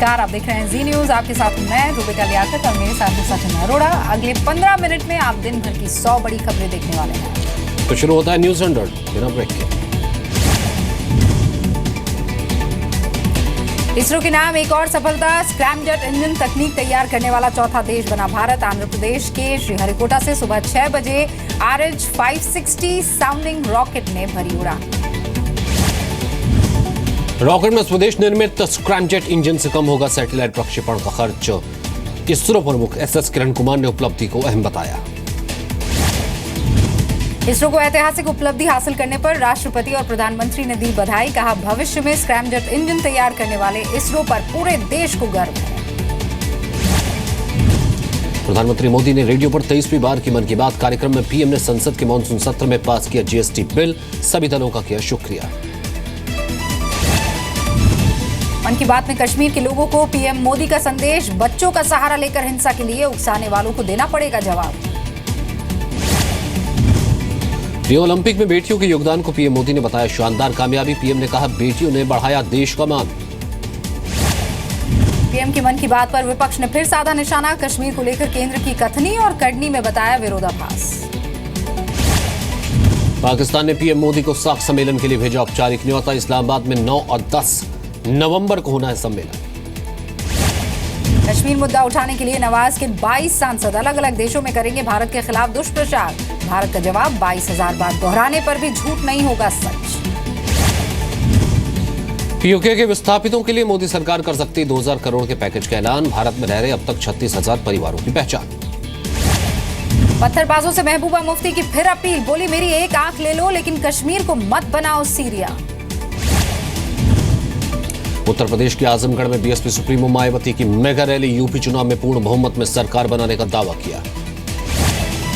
नमस्कार, आप देख रहे हैं जी न्यूज। आपके साथ मैं रूबिका लियाकत और मेरे साथ सचिन अरोड़ा। अगले 15 मिनट में आप दिन भर की 100 बड़ी खबरें देखने वाले हैं। तो शुरू होता है न्यूज 100 बिना ब्रेक के। इसरो के नाम एक और सफलता, स्क्रैमजेट इंजन तकनीक तैयार करने वाला चौथा देश बना भारत। आंध्र प्रदेश के श्रीहरिकोटा से सुबह 6 बजे RH-560 साउंडिंग रॉकेट ने भरी उड़ान। रॉकेट में स्वदेश निर्मित स्क्रैमजेट इंजन से कम होगा सैटेलाइट प्रक्षेपण का खर्च। इसरो प्रमुख SS किरण कुमार ने उपलब्धि को अहम बताया। इसरो को ऐतिहासिक उपलब्धि हासिल करने पर राष्ट्रपति और प्रधानमंत्री ने दी बधाई। कहा, भविष्य में स्क्रैमजेट इंजन तैयार करने वाले इसरो पर पूरे देश को गर्व है। प्रधानमंत्री मोदी ने रेडियो पर 23वीं बार की मन की बात कार्यक्रम में पीएम ने संसद के मॉनसून सत्र में पास किया GST बिल। सभी दलों का किया शुक्रिया। मन की बात में कश्मीर के लोगों को पीएम मोदी का संदेश, बच्चों का सहारा लेकर हिंसा के लिए उकसाने वालों को देना पड़ेगा जवाब। रियो ओलंपिक में बेटियों के योगदान को पीएम मोदी ने बताया शानदार कामयाबी। पीएम ने कहा, बेटियों ने बढ़ाया देश का मान। पीएम की मन की बात पर विपक्ष ने फिर साधा निशाना। कश्मीर को लेकर केंद्र की कथनी और कड़नी में बताया विरोधाभास। पाकिस्तान ने पीएम मोदी को साख सम्मेलन के लिए भेजा औपचारिक न्योता। इस्लामाबाद में 9 और 10 नवंबर को होना है सम्मेलन। कश्मीर मुद्दा उठाने के लिए नवाज के 22 सांसद अलग अलग देशों में करेंगे भारत के खिलाफ दुष्प्रचार। भारत का जवाब, 22,000 बार दोहराने पर भी झूठ नहीं होगा सच। पीओके के विस्थापितों के लिए मोदी सरकार कर सकती 2,000 करोड़ के पैकेज का ऐलान। भारत में रह रहे अब तक 36,000 परिवारों की पहचान। पत्थरबाजों से महबूबा मुफ्ती की फिर अपील। बोली, मेरी एक आंख ले लो लेकिन कश्मीर को मत बनाओ सीरिया। उत्तर प्रदेश के आजमगढ़ में बीएसपी सुप्रीमो मायावती की मेगा रैली। यूपी चुनाव में पूर्ण बहुमत में सरकार बनाने का दावा किया।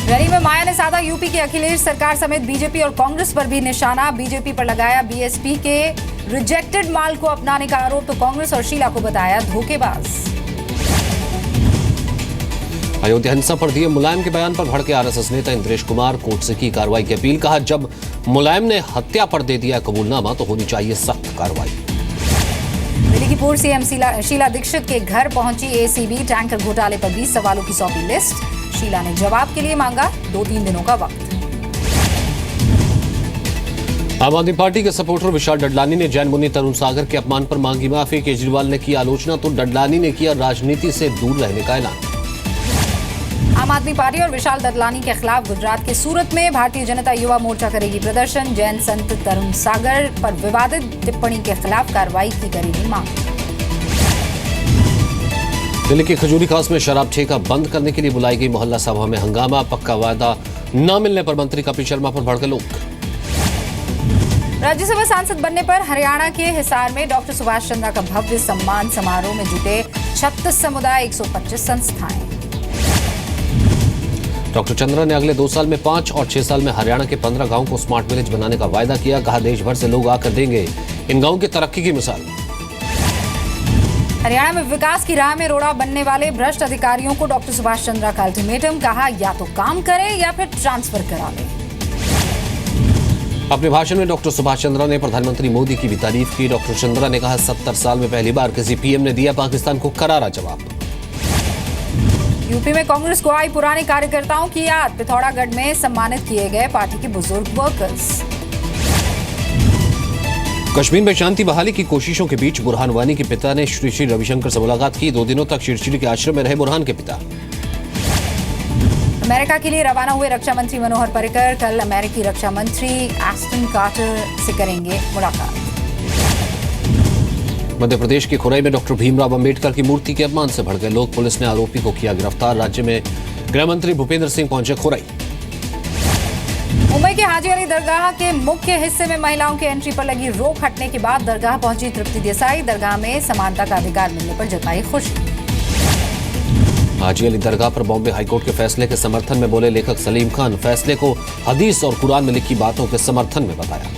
रैली में माया ने साधा यूपी के अखिलेश सरकार समेत बीजेपी और कांग्रेस पर भी निशाना। बीजेपी पर लगाया बीएसपी के रिजेक्टेड माल को अपनाने का आरोप, तो कांग्रेस और शीला को बताया धोखेबाज। अयोध्या हिंसा पर दिए मुलायम के बयान पर भड़के आरएसएस नेता इंद्रेश कुमार। कोर्ट से की कार्रवाई की अपील। कहा, जब मुलायम ने हत्या पर दे दिया कबूलनामा तो होनी चाहिए सख्त कार्रवाई। दिल्ली की पूर्व सीएम शीला दीक्षित के घर पहुंची एसीबी। टैंकर घोटाले पर 20 सवालों की सौंपी लिस्ट। शीला ने जवाब के लिए मांगा 2-3 दिनों का वक्त। आम आदमी पार्टी के सपोर्टर विशाल डडलानी ने जैन मुनि तरुण सागर के अपमान पर मांगी माफी। केजरीवाल ने की आलोचना तो डडलानी ने किया राजनीति से दूर रहने का ऐलान। आम आदमी पार्टी और विशाल डडलानी के खिलाफ गुजरात के सूरत में भारतीय जनता युवा मोर्चा करेगी प्रदर्शन। जैन संत तरुण सागर पर विवादित टिप्पणी के खिलाफ कार्रवाई की करेगी मांग। दिल्ली के खजूरी खास में शराब ठेका बंद करने के लिए बुलाई गई मोहल्ला सभा में हंगामा। पक्का वादा न मिलने पर मंत्री कपिल शर्मा पर भड़के लोग। राज्यसभा सांसद बनने पर हरियाणा के हिसार में डॉक्टर सुभाष चंद्रा का भव्य सम्मान समारोह में जुटे 36 समुदाय, 125 संस्थाएं। डॉक्टर चंद्रा ने अगले 2 साल में 5 और 6 साल में हरियाणा के 15 गांवों को स्मार्ट विलेज बनाने का वायदा किया। कहा, देश भर से लोग आकर देंगे इन गांवों की तरक्की की मिसाल। हरियाणा में विकास की राह में रोड़ा बनने वाले भ्रष्ट अधिकारियों को डॉक्टर सुभाष चंद्रा का अल्टीमेटम। कहा, या तो काम करें या फिर ट्रांसफर करा लें। अपने भाषण में डॉक्टर सुभाष चंद्रा ने प्रधानमंत्री मोदी की भी तारीफ की। डॉक्टर चंद्रा ने कहा, 70 साल में पहली बार किसी पीएम ने दिया पाकिस्तान को करारा जवाब। यूपी में कांग्रेस को आई पुराने कार्यकर्ताओं की याद। पिथौरागढ़ में सम्मानित किए गए पार्टी के बुजुर्ग वर्कर्स। कश्मीर में शांति बहाली की कोशिशों के बीच बुरहान वानी के पिता ने श्री रविशंकर से मुलाकात की। 2 दिनों तक शिरशिरी के आश्रम में रहे बुरहान के पिता। अमेरिका के लिए रवाना हुए रक्षा मंत्री मनोहर पर्रिकर कल अमेरिकी रक्षा मंत्री एस्टन कार्टर से करेंगे मुलाकात। मध्य प्रदेश के खुरई में डॉक्टर भीमराव अंबेडकर की मूर्ति के अपमान से भड़के लोग। पुलिस ने आरोपी को किया गिरफ्तार। राज्य में गृह मंत्री भूपेंद्र सिंह पहुंचे खुरई। मुंबई के हाजी अली दरगाह के मुख्य हिस्से में महिलाओं की एंट्री पर लगी रोक हटने के बाद दरगाह पहुंची तृप्ति देसाई। दरगाह में समानता का अधिकार मिलने पर जताई खुशी। हाजी अली दरगाह पर बॉम्बे हाईकोर्ट के फैसले के समर्थन में बोले लेखक सलीम खान। फैसले को हदीस और कुरान में लिखी बातों के समर्थन में बताया।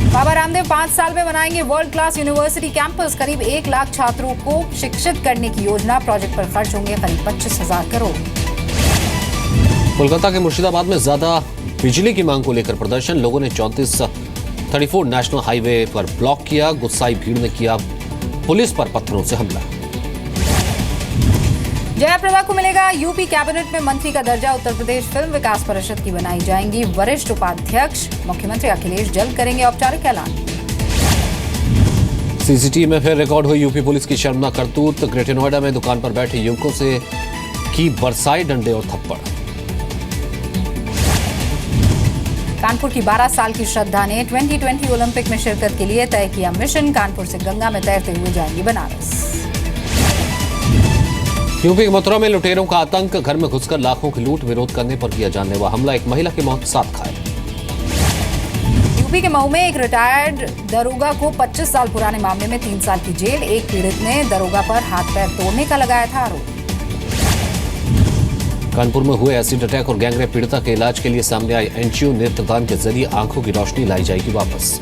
बाबा रामदेव 5 साल में बनाएंगे वर्ल्ड क्लास यूनिवर्सिटी कैंपस। करीब 1 लाख छात्रों को शिक्षित करने की योजना। प्रोजेक्ट पर खर्च होंगे करीब 25,000 करोड़। कोलकाता के मुर्शिदाबाद में ज्यादा बिजली की मांग को लेकर प्रदर्शन। लोगों ने 34 नेशनल हाईवे पर ब्लॉक किया। गुस्साई भीड़ ने किया पुलिस पर पत्थरों से हमला। जयाप्रदा को मिलेगा यूपी कैबिनेट में मंत्री का दर्जा। उत्तर प्रदेश फिल्म विकास परिषद की बनाई जाएंगी वरिष्ठ उपाध्यक्ष। मुख्यमंत्री अखिलेश जल्द करेंगे औपचारिक ऐलान। सीसीटीवी में फिर रिकॉर्ड हुई यूपी पुलिस की शर्मनाक करतूत। ग्रेटर नोएडा में दुकान पर बैठे युवकों से की बरसाए डंडे और थप्पड़। कानपुर की 12 साल की श्रद्धा ने 2020 ओलंपिक में शिरकत के लिए तय किया मिशन। कानपुर से गंगा में तैरते हुए जाएंगी बनारस। यूपी के मथुरा में लुटेरों का आतंक। घर में घुसकर लाखों की लूट। विरोध करने पर किया जानलेवा हमला। एक महिला की मौत, 7 घायल। यूपी के मऊ में एक रिटायर्ड दरोगा को 25 साल पुराने मामले में 3 साल की जेल। एक पीड़ित ने दरोगा पर हाथ पैर तोड़ने का लगाया था आरोप। कानपुर में हुए एसिड अटैक और गैंगरेप पीड़िता के इलाज के लिए सामने आई एनजीओ। नेत्रदान के जरिए आंखों की रोशनी लाई जाएगी वापस।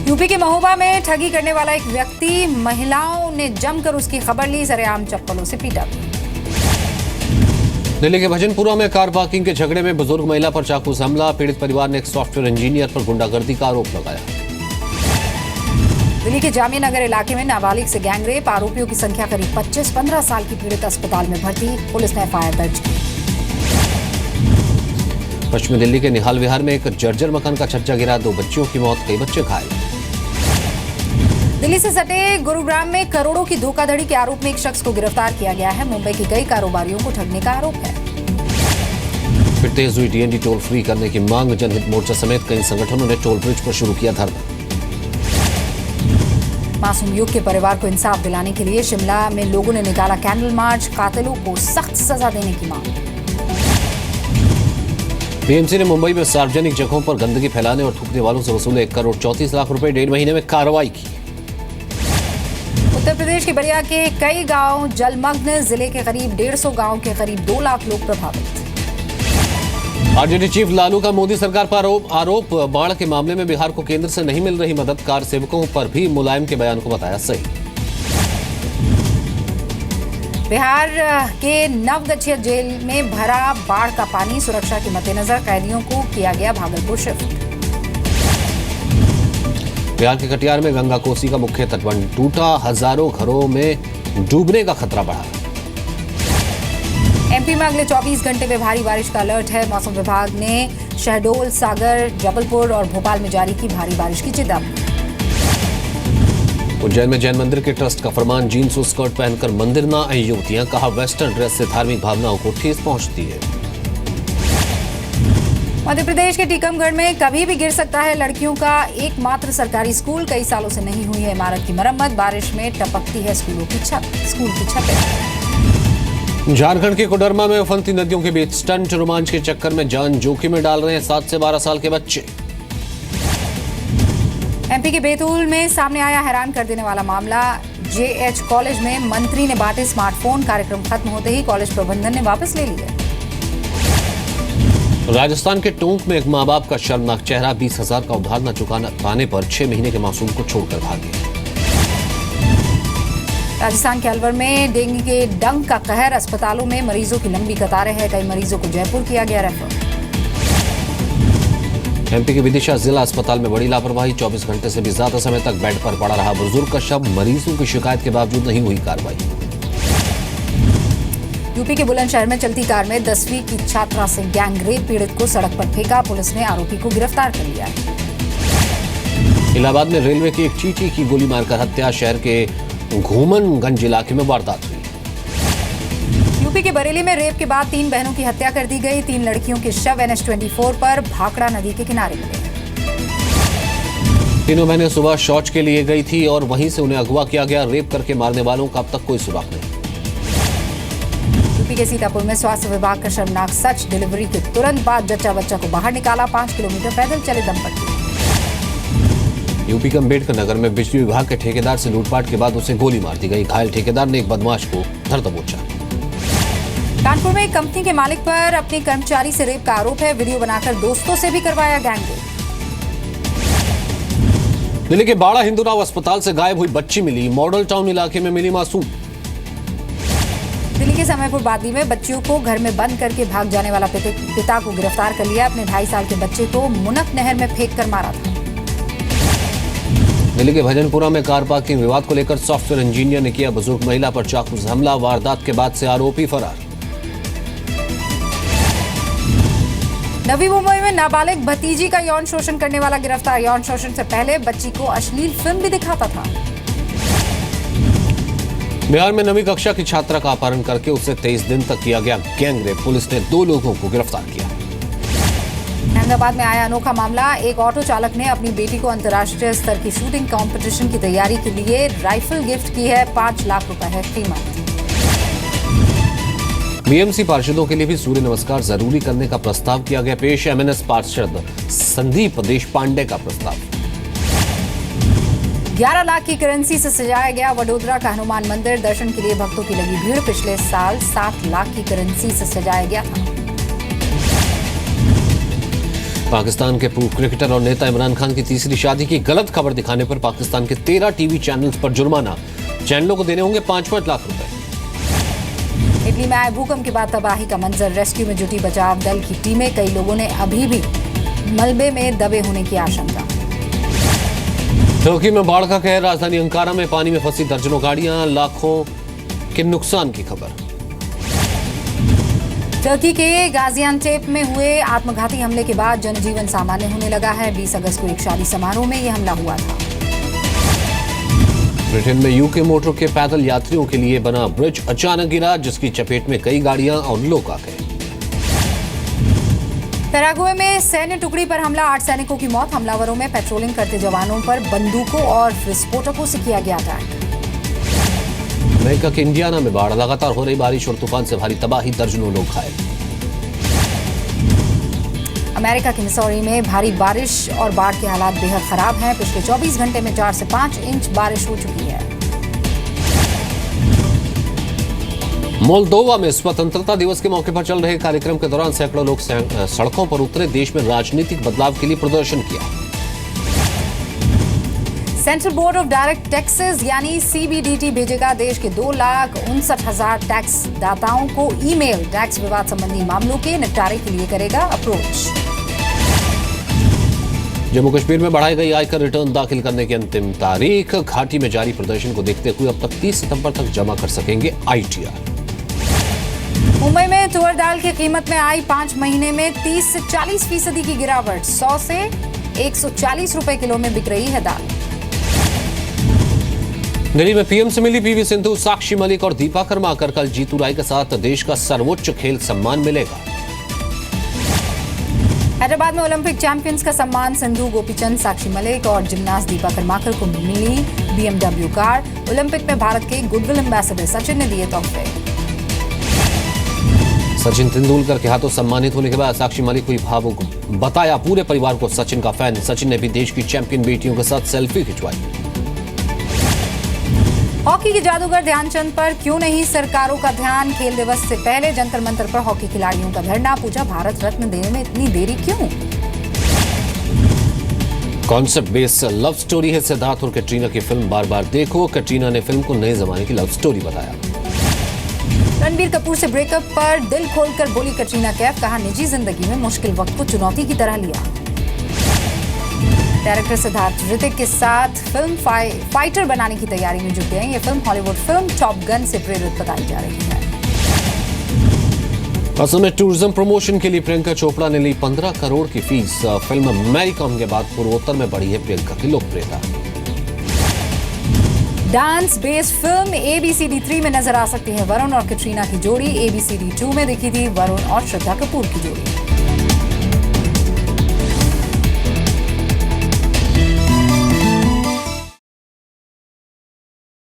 यूपी के महोबा में ठगी करने वाला एक व्यक्ति, महिलाओं ने जमकर उसकी खबर ली, सरेआम चप्पलों से पीटा। दिल्ली के भजनपुरा में कार पार्किंग के झगड़े में बुजुर्ग महिला पर चाकू से हमला। पीड़ित परिवार ने एक सॉफ्टवेयर इंजीनियर पर गुंडागर्दी का आरोप लगाया। दिल्ली के जामिया नगर इलाके में नाबालिग से गैंगरेप। आरोपियों की संख्या करीब 25-15 साल की। पीड़ित अस्पताल में भर्ती। पुलिस ने एफआईआर दर्ज की। पश्चिमी दिल्ली के निहाल विहार में एक जर्जर मकान का छज्जा गिरा। 2 बच्चियों की मौत, कई बच्चे घायल। दिल्ली से सटे गुरुग्राम में करोड़ों की धोखाधड़ी के आरोप में एक शख्स को गिरफ्तार किया गया है। मुंबई के कई कारोबारियों को ठगने का आरोप है। फिर तेज हुई डीएनडी टोल फ्री करने की मांग। जनहित मोर्चा समेत कई संगठनों ने टोल ब्रिज पर शुरू किया धरना। मासूम युवक के परिवार को इंसाफ दिलाने के लिए शिमला में लोगों ने निकाला कैंडल मार्च। कातिलों को सख्त सजा देने की मांग। बीएमसी ने मुंबई में सार्वजनिक जगहों पर गंदगी फैलाने और थूकने वालों से वसूले 1 करोड़ 34 लाख रुपए। 1.5 महीने में कार्रवाई की। उत्तर प्रदेश के बलिया के कई गांव जलमग्न। जिले के करीब 150 गांव के करीब 2 लाख लोग प्रभावित। आरजेडी चीफ लालू का मोदी सरकार पर आरोप। बाढ़ के मामले में बिहार को केंद्र से नहीं मिल रही मदद। कार सेवकों पर भी मुलायम के बयान को बताया सही। बिहार के नवगछिया जेल में भरा बाढ़ का पानी। सुरक्षा के मद्देनजर कैदियों को किया गया भागलपुर शिफ्ट। बिहार के कटिहार में गंगा कोसी का मुख्य तटबंध टूटा। हजारों घरों में डूबने का खतरा बढ़ा। एमपी में अगले 24 घंटे में भारी बारिश का अलर्ट है। मौसम विभाग ने शहडोल, सागर, जबलपुर और भोपाल में जारी की भारी बारिश की चेतावनी। उज्जैन में जैन मंदिर के ट्रस्ट का फरमान। जीन्स और स्कर्ट पहनकर मंदिर न आई युवतियां। कहा वेस्टर्न ड्रेस से धार्मिक भावनाओं को ठेस पहुंचती है। मध्य प्रदेश के टीकमगढ़ में कभी भी गिर सकता है लड़कियों का एकमात्र सरकारी स्कूल। कई सालों से नहीं हुई है इमारत की मरम्मत। बारिश में टपकती है स्कूल की छतें। झारखंड के कोडरमा में उफनती नदियों के बीच स्टंट रोमांच के चक्कर में जान जोखिम में डाल रहे हैं 7 से 12 साल के बच्चे। एमपी के बैतूल में सामने आया हैरान कर देने वाला मामला। जेएच कॉलेज में मंत्री ने बांटे स्मार्टफोन। कार्यक्रम खत्म होते ही कॉलेज प्रबंधन ने वापस ले लिए। राजस्थान के टोंक में एक मां बाप का शर्मनाक चेहरा। 20,000 का उधार न चुका पाने पर 6 महीने के मासूम को छोड़कर भागे। राजस्थान के अलवर में डेंगू के डंक का कहर। अस्पतालों में मरीजों की लंबी कतारें हैं। कई मरीजों को जयपुर किया गया रेफर। एमपी के विदिशा जिला अस्पताल में बड़ी लापरवाही। 24 घंटे से भी ज्यादा समय तक बेड पर पड़ा रहा बुजुर्ग का शव। मरीजों की शिकायत के बावजूद नहीं हुई कार्रवाई। यूपी के बुलंदशहर में चलती कार में 10वीं की छात्रा से गैंगरेप। पीड़ित को सड़क पर फेंका। पुलिस ने आरोपी को गिरफ्तार कर लिया। इलाहाबाद में रेलवे की एक चीटी की गोली मारकर हत्या। शहर के घूमनगंज इलाके में वारदात हुई। यूपी के बरेली में रेप के बाद 3 बहनों की हत्या कर दी गई। 3 लड़कियों के शव NH24 पर भाखड़ा नदी के किनारे मिले। तीनों बहनें सुबह शौच के लिए गई थी और वहीं से उन्हें अगवा किया गया। रेप करके मारने वालों का अब तक कोई सुराग नहीं। यूपी के सीतापुर में स्वास्थ्य विभाग का शर्मनाक सच। डिलीवरी के तुरंत बाद जच्चा बच्चा को बाहर निकाला। 5 किलोमीटर पैदल चले दंपत्ति। यूपी के अम्बेडकर नगर में बिजली विभाग के ठेकेदार से लूटपाट के बाद उसे गोली मार दी गई। घायल ठेकेदार ने एक बदमाश को धर दबोचा। कानपुर में एक कंपनी के मालिक पर अपने कर्मचारी से रेप का आरोप है। वीडियो बनाकर दोस्तों से भी करवाया गैंगरेप। दिल्ली के बाड़ा हिंदूराव अस्पताल से गायब हुई बच्ची मिली। मॉडल टाउन इलाके में मिली मासूम। दिल्ली के समयपुर बादी में बच्चियों को घर में बंद करके भाग जाने वाला पिता को गिरफ्तार कर लिया। अपने 2.5 साल के बच्चे को मुनक नहर में फेंक कर मारा था। दिल्ली के भजनपुरा में कार पार्किंग विवाद को लेकर सॉफ्टवेयर इंजीनियर ने किया बुजुर्ग महिला पर चाकू से हमला। वारदात के बाद से आरोपी फरार। नवी मुंबई में नाबालिग भतीजी का यौन शोषण करने वाला गिरफ्तार। यौन शोषण से पहले बच्ची को अश्लील फिल्म भी दिखाता था। बिहार में 9वीं कक्षा की छात्रा का अपहरण करके उसे 23 दिन तक किया गया गैंगरेप। पुलिस ने 2 लोगों को गिरफ्तार किया। अहमदाबाद में आया अनोखा मामला। एक ऑटो चालक ने अपनी बेटी को अंतर्राष्ट्रीय स्तर की शूटिंग कंपटीशन की तैयारी के लिए राइफल गिफ्ट की है। 5 लाख रुपए है कीमत। बीएमसी पार्षदों के लिए भी सूर्य नमस्कार जरूरी करने का प्रस्ताव किया गया पेश। एमएनएस पार्षद संदीप देशपांडे का प्रस्ताव। 11 लाख की करेंसी से सजाया गया वडोदरा का हनुमान मंदिर। दर्शन के लिए भक्तों की लगी भीड़। पिछले साल 7 लाख की करेंसी से सजाया गया था। पाकिस्तान के पूर्व क्रिकेटर और नेता इमरान खान की तीसरी शादी की गलत खबर दिखाने पर पाकिस्तान के 13 टीवी चैनल्स पर जुर्माना। चैनलों को देने होंगे 5-5 लाख रुपए। इटली में आए भूकंप के बाद तबाही का मंजर। रेस्क्यू में जुटी बचाव दल की टीमें। कई लोगों ने अभी भी मलबे में दबे होने की आशंका। तुर्की में बाढ़ का कहर। राजधानी अंकारा में पानी में फंसी दर्जनों गाड़ियां। लाखों के नुकसान की खबर। तुर्की के गाजियानटेप में हुए आत्मघाती हमले के बाद जनजीवन सामान्य होने लगा है। 20 अगस्त को एक शादी समारोह में यह हमला हुआ था। ब्रिटेन में यूके मोटर के पैदल यात्रियों के लिए बना ब्रिज अचानक गिरा, जिसकी चपेट में कई गाड़ियां और लोग आ गए। पैराग्वे में सैन्य टुकड़ी पर हमला। 8 सैनिकों की मौत। हमलावरों में पेट्रोलिंग करते जवानों पर बंदूकों और विस्फोटकों से किया गया अटैक। अमेरिका के इंडियाना में बाढ़। लगातार हो रही बारिश और तूफान से भारी तबाही। दर्जनों लोग घायल। अमेरिका के मिसौरी में भारी बारिश और बाढ़ के हालात बेहद खराब हैं। पिछले 24 घंटे में 4 से 5 इंच बारिश हो चुकी है। मोल्दोवा में स्वतंत्रता दिवस के मौके पर चल रहे कार्यक्रम के दौरान सैकड़ों लोग सड़कों पर उतरे। देश में राजनीतिक बदलाव के लिए प्रदर्शन किया। Central board of direct taxes यानी सीबीडीटी भेजेगा देश के 2,59,000 टैक्स दाताओं को ईमेल। टैक्स विवाद संबंधी मामलों के निपटारे के लिए करेगा अप्रोच। जम्मू कश्मीर में बढ़ाई गई आयकर रिटर्न दाखिल करने की अंतिम तारीख। घाटी में जारी प्रदर्शन को देखते हुए अब तक 30 सितंबर तक जमा कर सकेंगे आईटीआर। मुंबई में तुअर दाल की कीमत में आई 5 महीने में 30 से 40% की गिरावट। 100 से 140 रुपए किलो में बिक रही है दाल। दिल्ली में पीएम से मिली पीवी सिंधु, साक्षी मलिक और दीपा कर्माकर। कल जीतू राय के साथ देश का सर्वोच्च खेल सम्मान मिलेगा। हैदराबाद में ओलंपिक चैंपियंस का सम्मान। सिंधु, गोपीचंद, साक्षी मलिक और जिमनास्ट दीपा कर्माकर को मिली बीएमडब्ल्यू कार। ओलंपिक में भारत के गुडविल एम्बेसडर सचिन ने दिए तोहफे। सचिन तेंदुलकर के हाथों सम्मानित होने के बाद साक्षी मलिक हुई भावुक। बताया पूरे परिवार को सचिन का फैन। सचिन ने भी देश की चैंपियन बेटियों के साथ सेल्फी खिंचवाई। हॉकी के जादूगर ध्यानचंद पर क्यों नहीं सरकारों का ध्यान। खेल दिवस से पहले जंतर मंतर पर हॉकी खिलाड़ियों का धरना। पूछा भारत रत्न देने में इतनी देरी क्यों। कॉन्सेप्ट बेस्ड लव स्टोरी है सिद्धार्थ और कैटरीना की फिल्म बार बार देखो। कैटरीना ने फिल्म को नए जमाने की लव स्टोरी बताया। रणबीर कपूर से ब्रेकअप पर दिल खोलकर बोली कैटरीना कैफ। कहा निजी जिंदगी में मुश्किल वक्त को चुनौती की तरह लिया। डायरेक्टर सिद्धार्थ ऋतिक के साथ फिल्म फाइटर बनाने की तैयारी में जुटे हैं। ये film Hollywood film top gun से प्रेरित बताई जा रही है। असम में टूरिज्म प्रमोशन के लिए प्रियंका चोपड़ा ने ली 15 करोड़ की फीस। फिल्म मैरीकॉम के बाद पूर्वोत्तर में बढ़ी है प्रियंका की लोकप्रियता। डांस बेस्ड फिल्म ABCD 3 में नजर आ सकती है वरुण और कैटरीना की जोड़ी। ABCD 2 में दिखी थी वरुण और श्रद्धा कपूर की जोड़ी।